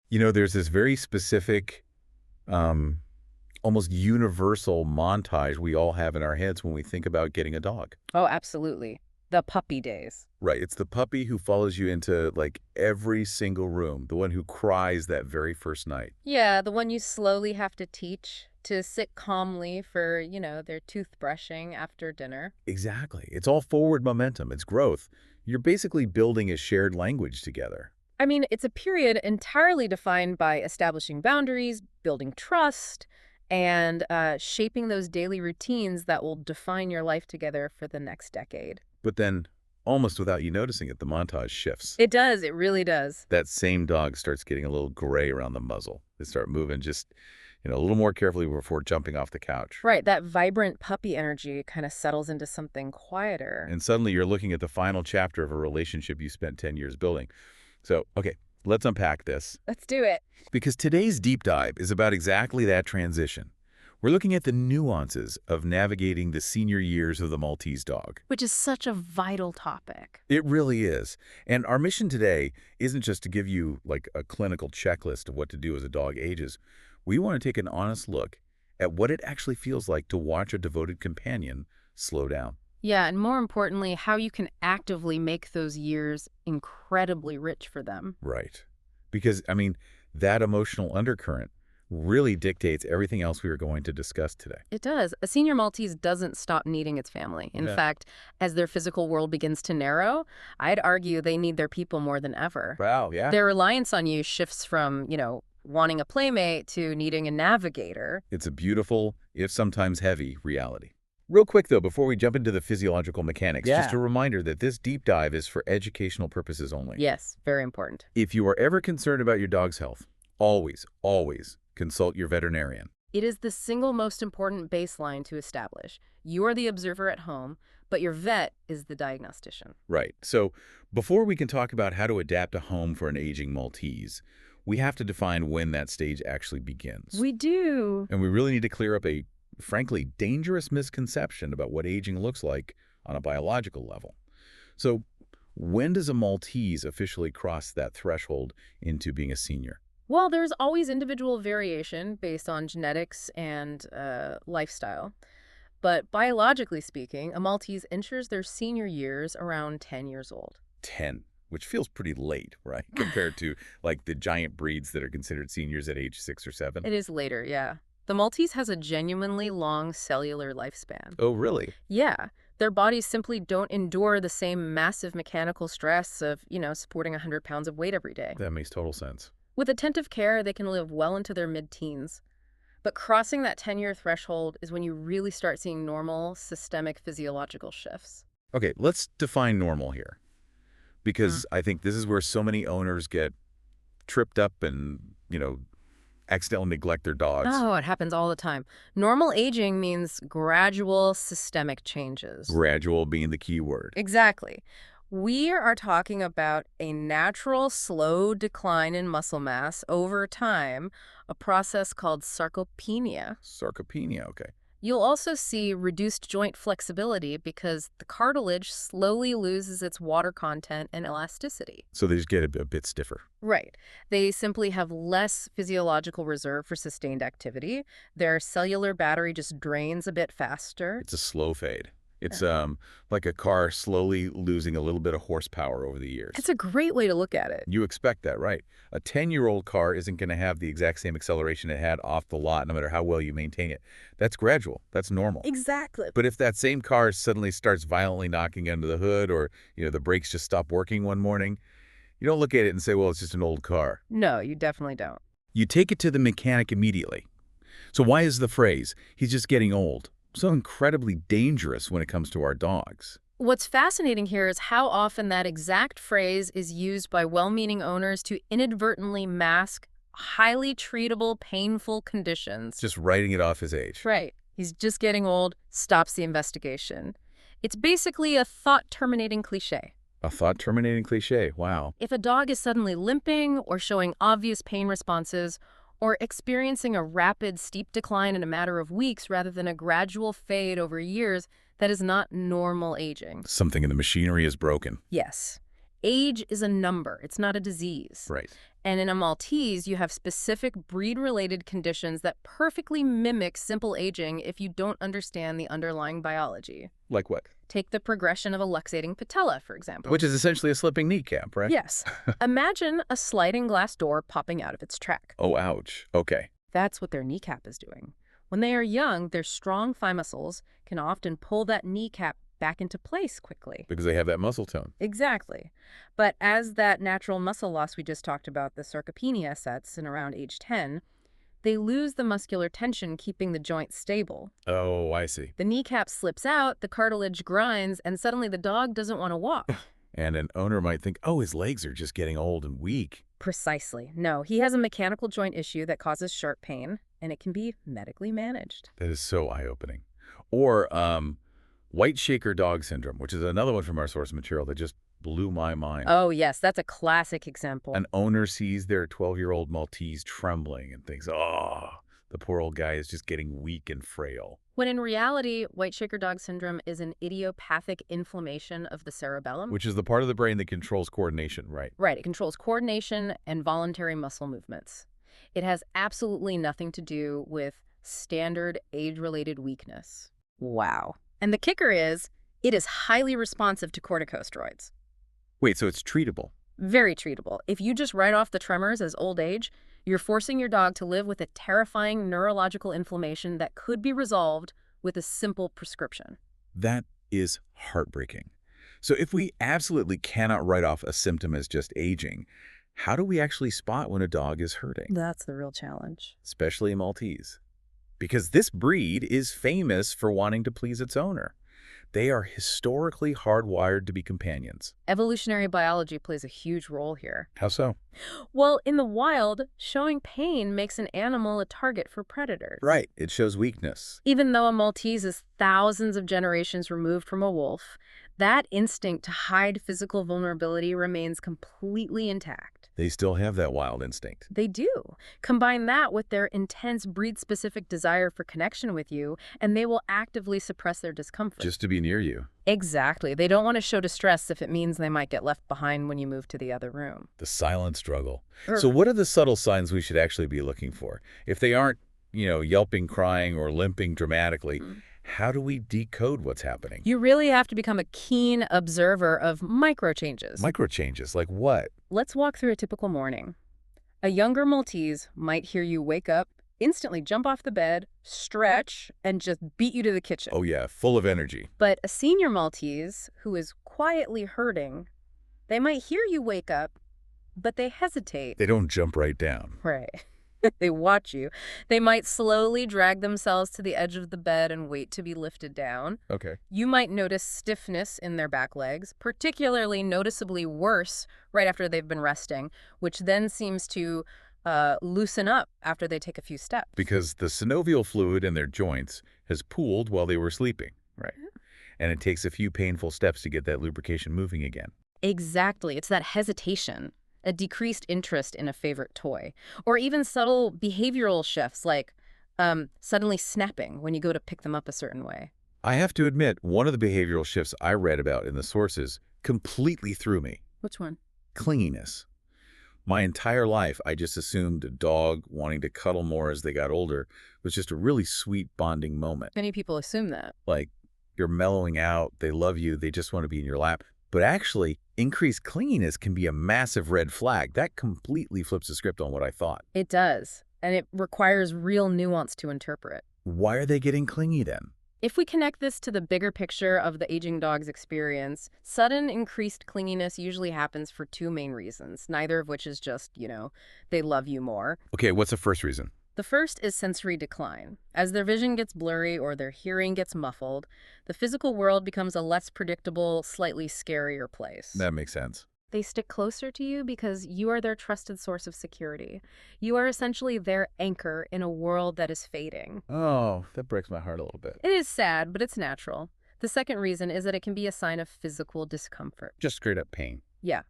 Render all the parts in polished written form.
There's this very specific, um, almost universal montage we all have in our heads when we think about getting a dog. Oh, absolutely. The puppy days. Right. It's the puppy who follows you into like every single room, the one who cries that very first night. Yeah, the one you slowly have to teach to sit calmly for, their toothbrushing after dinner. Exactly. It's all forward momentum. It's growth. You're basically building a shared language together. I mean, it's a period entirely defined by establishing boundaries, building trust, and shaping those daily routines that will define your life together for the next decade. But then, almost without you noticing it, the montage shifts. It does. It really does. That same dog starts getting a little gray around the muzzle. They start moving just, a little more carefully before jumping off the couch. Right. That vibrant puppy energy kind of settles into something quieter. And suddenly you're looking at the final chapter of a relationship you spent 10 years building. So, okay, let's unpack this. Let's do it. Because today's deep dive is about exactly that transition. We're looking at the nuances of navigating the senior years of the Maltese dog. Which is such a vital topic. It really is. And our mission today isn't just to give you like a clinical checklist of what to do as a dog ages. We want to take an honest look at what it actually feels like to watch a devoted companion slow down. Yeah, and more importantly, how you can actively make those years incredibly rich for them. Right. Because, that emotional undercurrent really dictates everything else we are going to discuss today. It does. A senior Maltese doesn't stop needing its family. In Yeah. fact, as their physical world begins to narrow, I'd argue they need their people more than ever. Wow, yeah. Their reliance on you shifts from, wanting a playmate to needing a navigator. It's a beautiful, if sometimes heavy, reality. Real quick, though, before we jump into the physiological mechanics, just a reminder that this deep dive is for educational purposes only. Yes, very important. If you are ever concerned about your dog's health, always, always consult your veterinarian. It is the single most important baseline to establish. You are the observer at home, but your vet is the diagnostician. Right. So before we can talk about how to adapt a home for an aging Maltese, we have to define when that stage actually begins. We do. And we really need to clear up a, frankly, dangerous misconception about what aging looks like on a biological level. So when does a Maltese officially cross that threshold into being a senior? Well, there's always individual variation based on genetics and lifestyle. But biologically speaking, a Maltese enters their senior years around 10 years old. 10, which feels pretty late, right? Compared to like the giant breeds that are considered seniors at age 6 or 7. It is later, yeah. The Maltese has a genuinely long cellular lifespan. Oh, really? Yeah. Their bodies simply don't endure the same massive mechanical stress of, supporting 100 pounds of weight every day. That makes total sense. With attentive care, they can live well into their mid-teens. But crossing that 10-year threshold is when you really start seeing normal, systemic physiological shifts. Okay, let's define normal here. Because I think this is where so many owners get tripped up and, accidentally neglect their dogs. Oh, it happens all the time. Normal aging means gradual systemic changes. Gradual being the key word. Exactly. We are talking about a natural, slow decline in muscle mass over time, a process called sarcopenia. Sarcopenia, okay. You'll also see reduced joint flexibility because the cartilage slowly loses its water content and elasticity. So they just get a bit stiffer. Right. They simply have less physiological reserve for sustained activity. Their cellular battery just drains a bit faster. It's a slow fade. It's like a car slowly losing a little bit of horsepower over the years. It's a great way to look at it. You expect that, right? A 10-year-old car isn't going to have the exact same acceleration it had off the lot, no matter how well you maintain it. That's gradual. That's normal. Exactly. But if that same car suddenly starts violently knocking under the hood or, the brakes just stop working one morning, you don't look at it and say, well, it's just an old car. No, you definitely don't. You take it to the mechanic immediately. So why is the phrase, he's just getting old, so incredibly dangerous when it comes to our dogs? What's fascinating here is how often that exact phrase is used by well-meaning owners to inadvertently mask highly treatable, painful conditions. Just writing it off his age. Right. He's just getting old, stops the investigation. It's basically a thought-terminating cliche. A thought-terminating cliche. Wow. If a dog is suddenly limping or showing obvious pain responses, or experiencing a rapid, steep decline in a matter of weeks rather than a gradual fade over years, that is not normal aging. Something in the machinery is broken. Yes. Age is a number. It's not a disease. Right. And in a Maltese, you have specific breed-related conditions that perfectly mimic simple aging if you don't understand the underlying biology. Like what? Take the progression of a luxating patella, for example. Which is essentially a slipping kneecap, right? Yes. Imagine a sliding glass door popping out of its track. Oh, ouch. Okay. That's what their kneecap is doing. When they are young, their strong thigh muscles can often pull that kneecap back into place quickly. Because they have that muscle tone. Exactly. But as that natural muscle loss we just talked about, the sarcopenia, sets in around age 10, they lose the muscular tension keeping the joint stable. Oh, I see. The kneecap slips out, the cartilage grinds, and suddenly the dog doesn't want to walk. And an owner might think, oh, his legs are just getting old and weak. Precisely. No, he has a mechanical joint issue that causes sharp pain, and it can be medically managed. That is so eye-opening. Or white shaker dog syndrome, which is another one from our source material that just blew my mind. Oh, yes, that's a classic example. An owner sees their 12-year-old Maltese trembling and thinks, oh, the poor old guy is just getting weak and frail. When in reality, white shaker dog syndrome is an idiopathic inflammation of the cerebellum. Which is the part of the brain that controls coordination, right? Right, it controls coordination and voluntary muscle movements. It has absolutely nothing to do with standard age-related weakness. Wow. And the kicker is, it is highly responsive to corticosteroids. Wait, so it's treatable? Very treatable. If you just write off the tremors as old age, you're forcing your dog to live with a terrifying neurological inflammation that could be resolved with a simple prescription. That is heartbreaking. So if we absolutely cannot write off a symptom as just aging, how do we actually spot when a dog is hurting? That's the real challenge. Especially a Maltese. Because this breed is famous for wanting to please its owner. They are historically hardwired to be companions. Evolutionary biology plays a huge role here. How so? Well, in the wild, showing pain makes an animal a target for predators. Right. It shows weakness. Even though a Maltese is thousands of generations removed from a wolf, that instinct to hide physical vulnerability remains completely intact. They still have that wild instinct. They do. Combine that with their intense breed-specific desire for connection with you, and they will actively suppress their discomfort. Just to be near you. Exactly. They don't want to show distress if it means they might get left behind when you move to the other room. The silent struggle. So what are the subtle signs we should actually be looking for? If they aren't, yelping, crying, or limping dramatically, how do we decode what's happening? You really have to become a keen observer of micro changes. Micro changes, like what? Let's walk through a typical morning. A younger Maltese might hear you wake up, instantly jump off the bed, stretch, and just beat you to the kitchen. Oh yeah, full of energy. But a senior Maltese who is quietly hurting, they might hear you wake up, but they hesitate. They don't jump right down. Right. They watch you. They might slowly drag themselves to the edge of the bed and wait to be lifted down. Okay. You might notice stiffness in their back legs, particularly noticeably worse right after they've been resting, which then seems to loosen up after they take a few steps. Because the synovial fluid in their joints has pooled while they were sleeping. Right. And it takes a few painful steps to get that lubrication moving again. Exactly. It's that hesitation. A decreased interest in a favorite toy, or even subtle behavioral shifts like suddenly snapping when you go to pick them up a certain way. I have to admit, one of the behavioral shifts I read about in the sources completely threw me. Which one? Clinginess. My entire life, I just assumed a dog wanting to cuddle more as they got older was just a really sweet bonding moment. Many people assume that. Like, you're mellowing out, they love you, they just want to be in your lap. But actually, increased clinginess can be a massive red flag. That completely flips the script on what I thought. It does, and it requires real nuance to interpret. Why are they getting clingy then? If we connect this to the bigger picture of the aging dog's experience, sudden increased clinginess usually happens for two main reasons, neither of which is just, they love you more. Okay, what's the first reason? The first is sensory decline. As their vision gets blurry or their hearing gets muffled, the physical world becomes a less predictable, slightly scarier place. That makes sense. They stick closer to you because you are their trusted source of security. You are essentially their anchor in a world that is fading. Oh, that breaks my heart a little bit. It is sad, but it's natural. The second reason is that it can be a sign of physical discomfort. Just straight up pain. Yeah.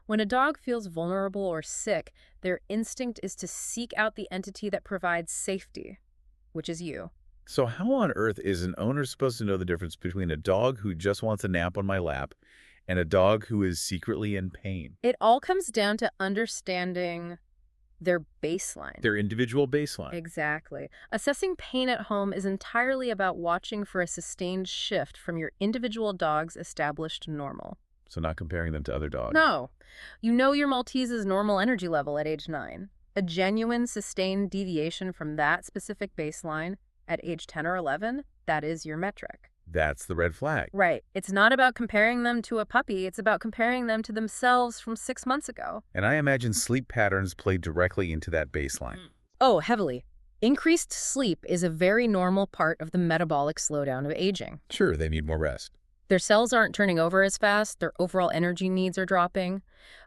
When a dog feels vulnerable or sick, their instinct is to seek out the entity that provides safety, which is you. So how on earth is an owner supposed to know the difference between a dog who just wants a nap on my lap and a dog who is secretly in pain. It all comes down to understanding their baseline. Their individual baseline. Exactly. Assessing pain at home is entirely about watching for a sustained shift from your individual dog's established normal. So not comparing them to other dogs. No. You know your Maltese's normal energy level at age 9. A genuine, sustained deviation from that specific baseline at age 10 or 11, that is your metric. That's the red flag. Right. It's not about comparing them to a puppy. It's about comparing them to themselves from 6 months ago. And I imagine sleep patterns play directly into that baseline. Oh, heavily. Increased sleep is a very normal part of the metabolic slowdown of aging. Sure, they need more rest. Their cells aren't turning over as fast, their overall energy needs are dropping,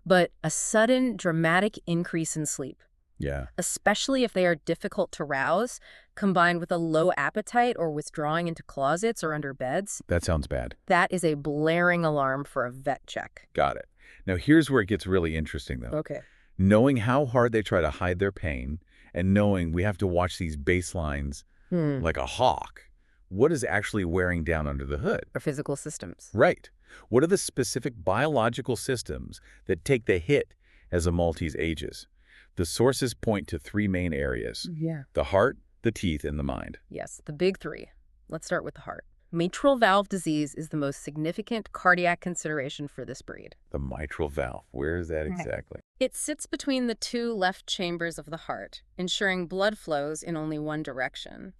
but a sudden, dramatic increase in sleep, Yeah. especially if they are difficult to rouse, combined with a low appetite or withdrawing into closets or under beds, That sounds bad. that is a blaring alarm for a vet check. Got it. Now here's where it gets really interesting, though. Okay. Knowing how hard they try to hide their pain and knowing we have to watch these baselines like a hawk, what is actually wearing down under the hood? Or physical systems. Right. What are the specific biological systems that take the hit as a Maltese ages? The sources point to 3 main areas: Yeah. the heart, the teeth, and the mind. Yes, the big 3. Let's start with the heart. Mitral valve disease is the most significant cardiac consideration for this breed. The mitral valve. Where is that exactly? It sits between the 2 left chambers of the heart, ensuring blood flows in only one direction.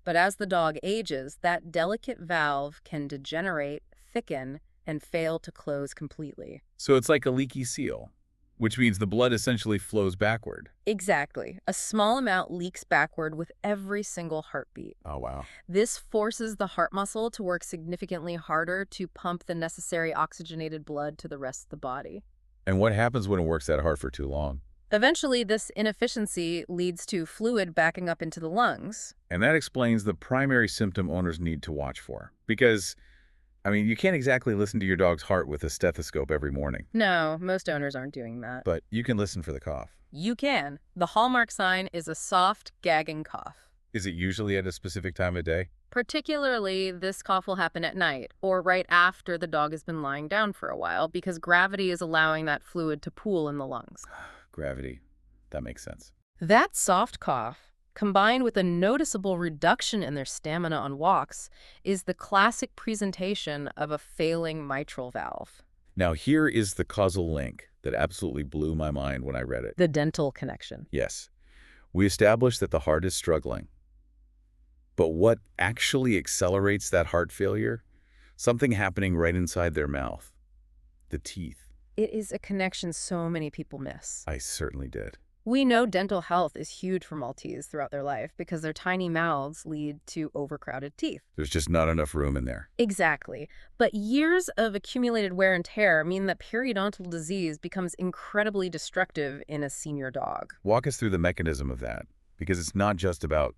But as the dog ages, that delicate valve can degenerate, thicken, and fail to close completely. So it's like a leaky seal, which means the blood essentially flows backward. Exactly. A small amount leaks backward with every single heartbeat. Oh, wow. This forces the heart muscle to work significantly harder to pump the necessary oxygenated blood to the rest of the body. And what happens when it works that hard for too long? Eventually, this inefficiency leads to fluid backing up into the lungs. And that explains the primary symptom owners need to watch for. Because, I mean, you can't exactly listen to your dog's heart with a stethoscope every morning. No, most owners aren't doing that. But you can listen for the cough. You can. The hallmark sign is a soft, gagging cough. Is it usually at a specific time of day? Particularly, this cough will happen at night or right after the dog has been lying down for a while because gravity is allowing that fluid to pool in the lungs. Gravity. That makes sense. That soft cough, combined with a noticeable reduction in their stamina on walks, is the classic presentation of a failing mitral valve. Now, here is the causal link that absolutely blew my mind when I read it. The dental connection. Yes. We established that the heart is struggling. But what actually accelerates that heart failure? Something happening right inside their mouth. The teeth. It is a connection so many people miss. I certainly did. We know dental health is huge for Maltese throughout their life because their tiny mouths lead to overcrowded teeth. There's just not enough room in there. Exactly. But years of accumulated wear and tear mean that periodontal disease becomes incredibly destructive in a senior dog. Walk us through the mechanism of that, because it's not just about,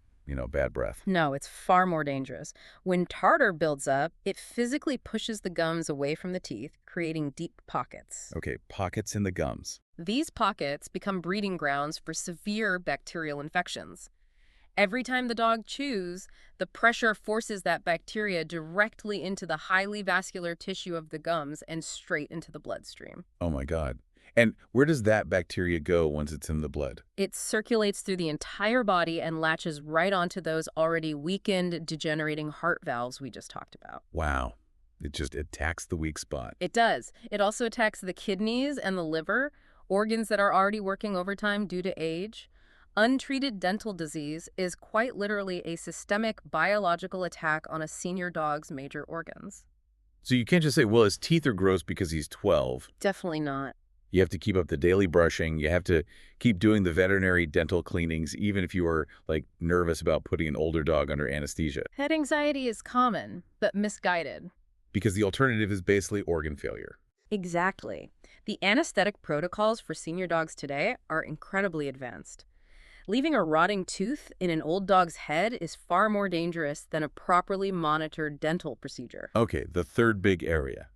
bad breath. No, it's far more dangerous. When tartar builds up, it physically pushes the gums away from the teeth, creating deep pockets. Okay, pockets in the gums. These pockets become breeding grounds for severe bacterial infections. Every time the dog chews, the pressure forces that bacteria directly into the highly vascular tissue of the gums and straight into the bloodstream. Oh my God. And where does that bacteria go once it's in the blood? It circulates through the entire body and latches right onto those already weakened, degenerating heart valves we just talked about. Wow. It just attacks the weak spot. It does. It also attacks the kidneys and the liver, organs that are already working overtime due to age. Untreated dental disease is quite literally a systemic biological attack on a senior dog's major organs. So you can't just say, well, his teeth are gross because he's 12. Definitely not. You have to keep up the daily brushing. You have to keep doing the veterinary dental cleanings, even if you are, nervous about putting an older dog under anesthesia. Head anxiety is common, but misguided. Because the alternative is basically organ failure. Exactly. The anesthetic protocols for senior dogs today are incredibly advanced. Leaving a rotting tooth in an old dog's head is far more dangerous than a properly monitored dental procedure. Okay, the third big area.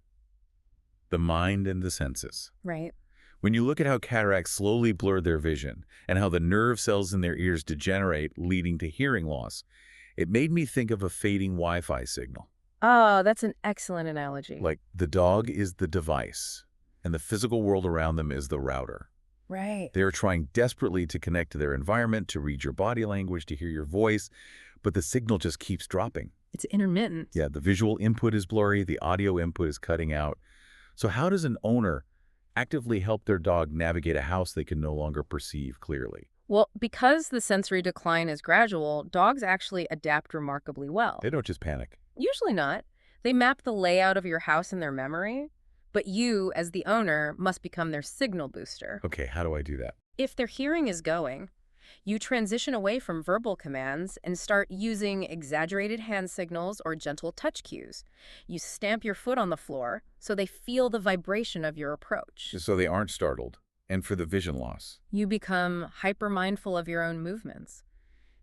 The mind and the senses. Right. When you look at how cataracts slowly blur their vision and how the nerve cells in their ears degenerate, leading to hearing loss, it made me think of a fading Wi-Fi signal. Oh, that's an excellent analogy. Like the dog is the device, and the physical world around them is the router. Right. They are trying desperately to connect to their environment, to read your body language, to hear your voice, but the signal just keeps dropping. It's intermittent. Yeah, the visual input is blurry, the audio input is cutting out. So how does an owner actively help their dog navigate a house they can no longer perceive clearly? Well, because the sensory decline is gradual, dogs actually adapt remarkably well. They don't just panic. Usually not. They map the layout of your house in their memory, but you, as the owner, must become their signal booster. Okay, how do I do that? If their hearing is going, you transition away from verbal commands and start using exaggerated hand signals or gentle touch cues. You stamp your foot on the floor so they feel the vibration of your approach. Just so they aren't startled. And for the vision loss. You become hyper-mindful of your own movements.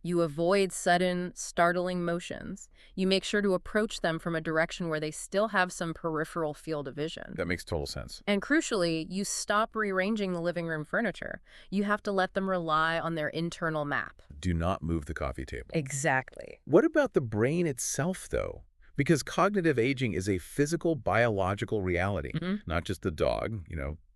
You avoid sudden, startling motions. You make sure to approach them from a direction where they still have some peripheral field of vision. That makes total sense. And crucially, you stop rearranging the living room furniture. You have to let them rely on their internal map. Do not move the coffee table. Exactly. What about the brain itself, though? Because cognitive aging is a physical, biological reality, not just the dog,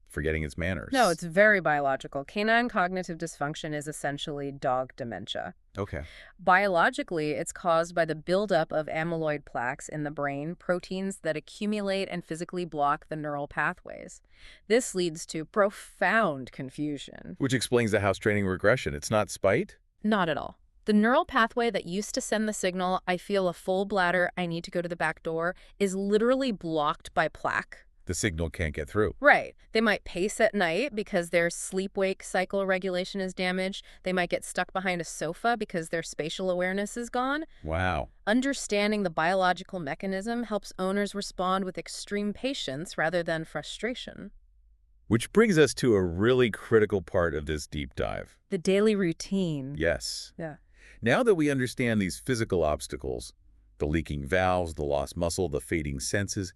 forgetting its manners. No, it's very biological. Canine cognitive dysfunction is essentially dog dementia. Okay. Biologically, it's caused by the buildup of amyloid plaques in the brain, proteins that accumulate and physically block the neural pathways. This leads to profound confusion. Which explains the house training regression. It's not spite? Not at all. The neural pathway that used to send the signal, I feel a full bladder, I need to go to the back door, is literally blocked by plaque. The signal can't get through. Right. They might pace at night because their sleep-wake cycle regulation is damaged. They might get stuck behind a sofa because their spatial awareness is gone. Wow. Understanding the biological mechanism helps owners respond with extreme patience rather than frustration. Which brings us to a really critical part of this deep dive. The daily routine. Yes. Yeah. Now that we understand these physical obstacles, the leaking valves, the lost muscle, the fading senses,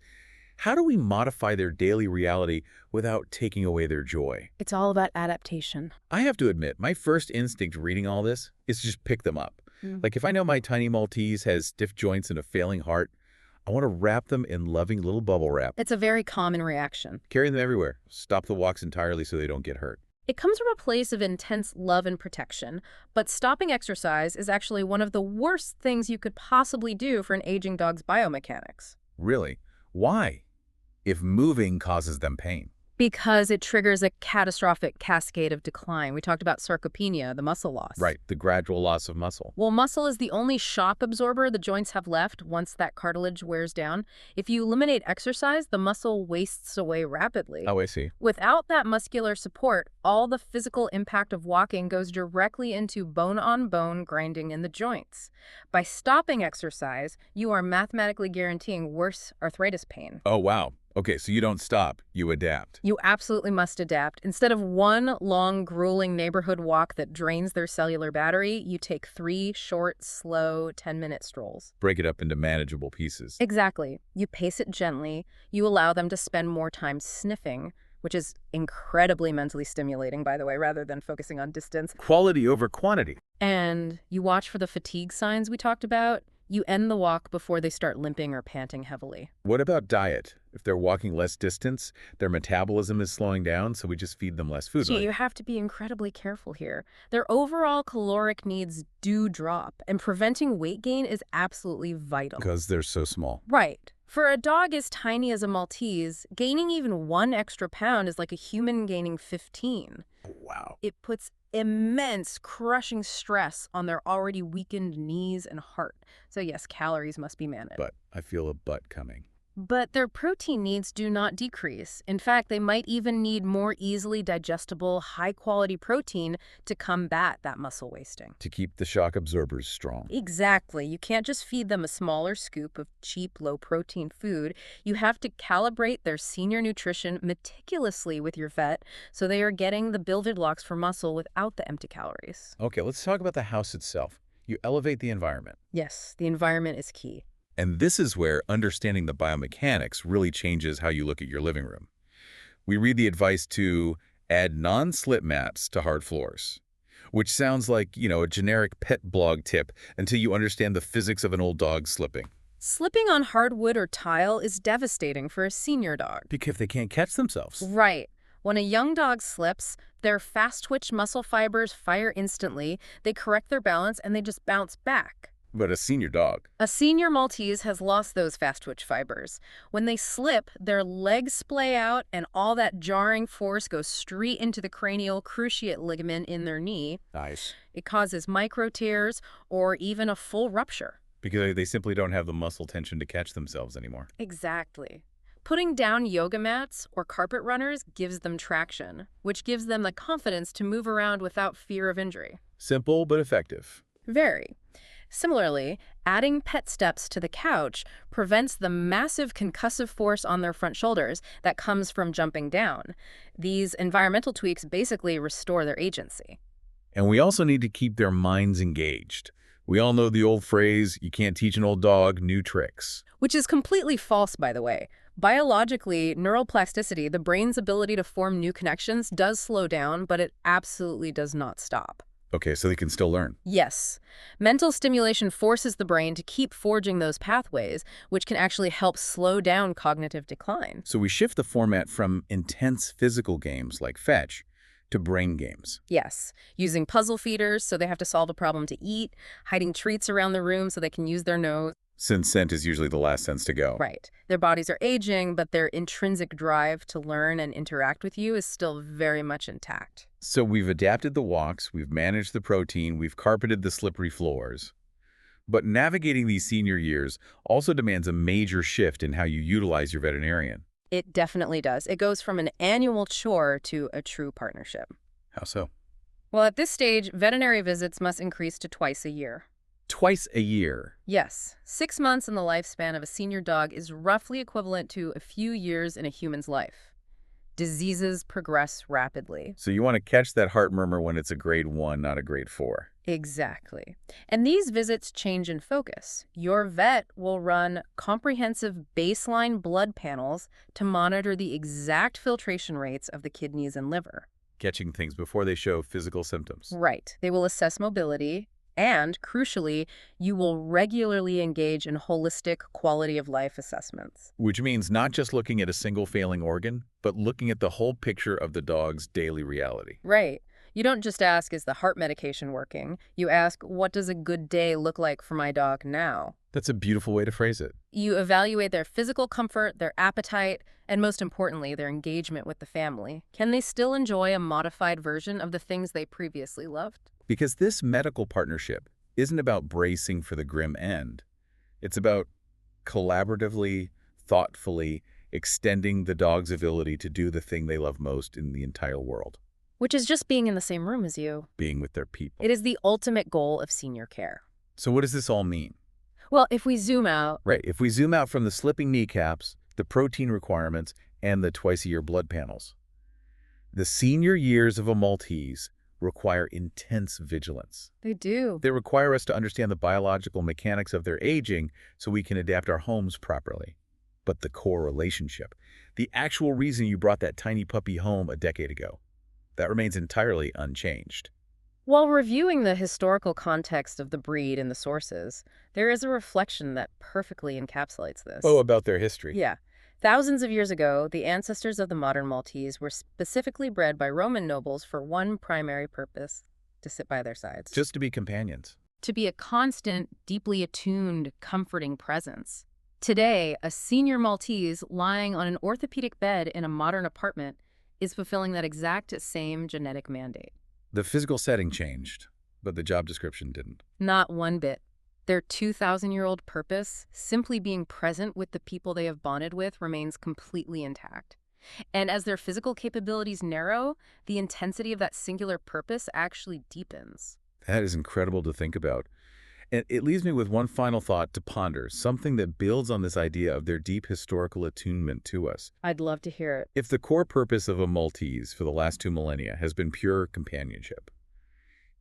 how do we modify their daily reality without taking away their joy? It's all about adaptation. I have to admit, my first instinct reading all this is to just pick them up. Like if I know my tiny Maltese has stiff joints and a failing heart, I want to wrap them in loving little bubble wrap. It's a very common reaction. Carry them everywhere. Stop the walks entirely so they don't get hurt. It comes from a place of intense love and protection, but stopping exercise is actually one of the worst things you could possibly do for an aging dog's biomechanics. Really? Why? If moving causes them pain. Because it triggers a catastrophic cascade of decline. We talked about sarcopenia, the muscle loss. Right, the gradual loss of muscle. Well, muscle is the only shock absorber the joints have left once that cartilage wears down. If you eliminate exercise, the muscle wastes away rapidly. Oh, I see. Without that muscular support, all the physical impact of walking goes directly into bone-on-bone grinding in the joints. By stopping exercise, you are mathematically guaranteeing worse arthritis pain. Oh, wow. Okay, so you don't stop, you adapt. You absolutely must adapt. Instead of one long, grueling neighborhood walk that drains their cellular battery, you take 3 short, slow, 10-minute strolls. Break it up into manageable pieces. Exactly. You pace it gently. You allow them to spend more time sniffing, which is incredibly mentally stimulating, by the way, rather than focusing on distance. Quality over quantity. And you watch for the fatigue signs we talked about. You end the walk before they start limping or panting heavily. What about diet? If they're walking less distance, their metabolism is slowing down, so we just feed them less food. Gee, Right? you have to be incredibly careful here. Their overall caloric needs do drop, and preventing weight gain is absolutely vital. Because they're so small. Right. For a dog as tiny as a Maltese, gaining even 1 extra pound is like a human gaining 15. Wow. It puts immense, crushing stress on their already weakened knees and heart. So yes, calories must be managed. But I feel a but coming. But their protein needs do not decrease. In fact, they might even need more easily digestible, high-quality protein to combat that muscle wasting. To keep the shock absorbers strong. Exactly. You can't just feed them a smaller scoop of cheap, low-protein food. You have to calibrate their senior nutrition meticulously with your vet so they are getting the building blocks for muscle without the empty calories. Okay, let's talk about the house itself. You elevate the environment. Yes, the environment is key. And this is where understanding the biomechanics really changes how you look at your living room. We read the advice to add non-slip mats to hard floors, which sounds like, a generic pet blog tip until you understand the physics of an old dog slipping. Slipping on hardwood or tile is devastating for a senior dog. Because they can't catch themselves. Right. When a young dog slips, their fast-twitch muscle fibers fire instantly, they correct their balance, and they just bounce back. But a senior dog. A senior Maltese has lost those fast-twitch fibers. When they slip, their legs splay out, and all that jarring force goes straight into the cranial cruciate ligament in their knee. Nice. It causes micro tears or even a full rupture. Because they simply don't have the muscle tension to catch themselves anymore. Exactly. Putting down yoga mats or carpet runners gives them traction, which gives them the confidence to move around without fear of injury. Simple but effective. Very. Similarly, adding pet steps to the couch prevents the massive concussive force on their front shoulders that comes from jumping down. These environmental tweaks basically restore their agency. And we also need to keep their minds engaged. We all know the old phrase, you can't teach an old dog new tricks. Which is completely false, by the way. Biologically, neuroplasticity, the brain's ability to form new connections, does slow down, but it absolutely does not stop. Okay, so they can still learn. Yes. Mental stimulation forces the brain to keep forging those pathways, which can actually help slow down cognitive decline. So we shift the format from intense physical games like fetch to brain games. Yes. Using puzzle feeders so they have to solve a problem to eat, hiding treats around the room so they can use their nose. Since scent is usually the last sense to go. Right. Their bodies are aging, but their intrinsic drive to learn and interact with you is still very much intact. So we've adapted the walks, we've managed the protein, we've carpeted the slippery floors. But navigating these senior years also demands a major shift in how you utilize your veterinarian. It definitely does. It goes from an annual chore to a true partnership. How so? Well, at this stage, veterinary visits must increase to twice a year. Twice a year. Yes, 6 months in the lifespan of a senior dog is roughly equivalent to a few years in a human's life. Diseases progress rapidly. So you want to catch that heart murmur when it's a grade 1, not a grade 4. Exactly. And these visits change in focus. Your vet will run comprehensive baseline blood panels to monitor the exact filtration rates of the kidneys and liver. Catching things before they show physical symptoms. Right. They will assess mobility, and, crucially, you will regularly engage in holistic quality of life assessments. Which means not just looking at a single failing organ, but looking at the whole picture of the dog's daily reality. Right. You don't just ask, is the heart medication working? You ask, what does a good day look like for my dog now? That's a beautiful way to phrase it. You evaluate their physical comfort, their appetite, and most importantly, their engagement with the family. Can they still enjoy a modified version of the things they previously loved? Because this medical partnership isn't about bracing for the grim end. It's about collaboratively, thoughtfully extending the dog's ability to do the thing they love most in the entire world. Which is just being in the same room as you. Being with their people. It is the ultimate goal of senior care. So what does this all mean? Well, if we zoom out... Right. If we zoom out from the slipping kneecaps, the protein requirements, and the twice-a-year blood panels, the senior years of a Maltese require intense vigilance. They do. They require us to understand the biological mechanics of their aging so we can adapt our homes properly. But the core relationship, the actual reason you brought that tiny puppy home a decade ago, that remains entirely unchanged. While reviewing the historical context of the breed and the sources, there is a reflection that perfectly encapsulates this. Oh, about their history. Yeah. Thousands of years ago, the ancestors of the modern Maltese were specifically bred by Roman nobles for one primary purpose: to sit by their sides. Just to be companions. To be a constant, deeply attuned, comforting presence. Today, a senior Maltese lying on an orthopedic bed in a modern apartment is fulfilling that exact same genetic mandate. The physical setting changed, but the job description didn't. Not one bit. Their 2,000-year-old purpose, simply being present with the people they have bonded with, remains completely intact. And as their physical capabilities narrow, the intensity of that singular purpose actually deepens. That is incredible to think about. And it leaves me with one final thought to ponder, something that builds on this idea of their deep historical attunement to us. I'd love to hear it. If the core purpose of a Maltese for the last 2 millennia has been pure companionship,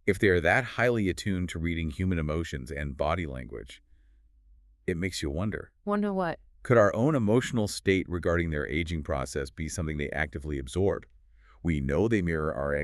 if they are that highly attuned to reading human emotions and body language, it makes you wonder. Wonder what? Could our own emotional state regarding their aging process be something they actively absorb? We know they mirror our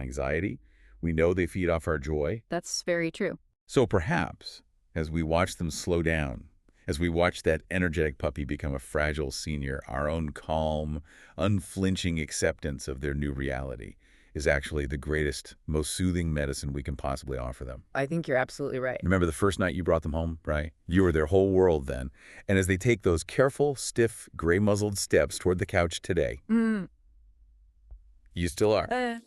anxiety. We know they feed off our joy. That's very true. So perhaps, as we watch them slow down, As we watch that energetic puppy become a fragile senior, our own calm, unflinching acceptance of their new reality is actually the greatest, most soothing medicine we can possibly offer them. I think you're absolutely right. Remember the first night you brought them home, right? You were their whole world then. And as they take those careful, stiff, gray-muzzled steps toward the couch today, Mm. you still are.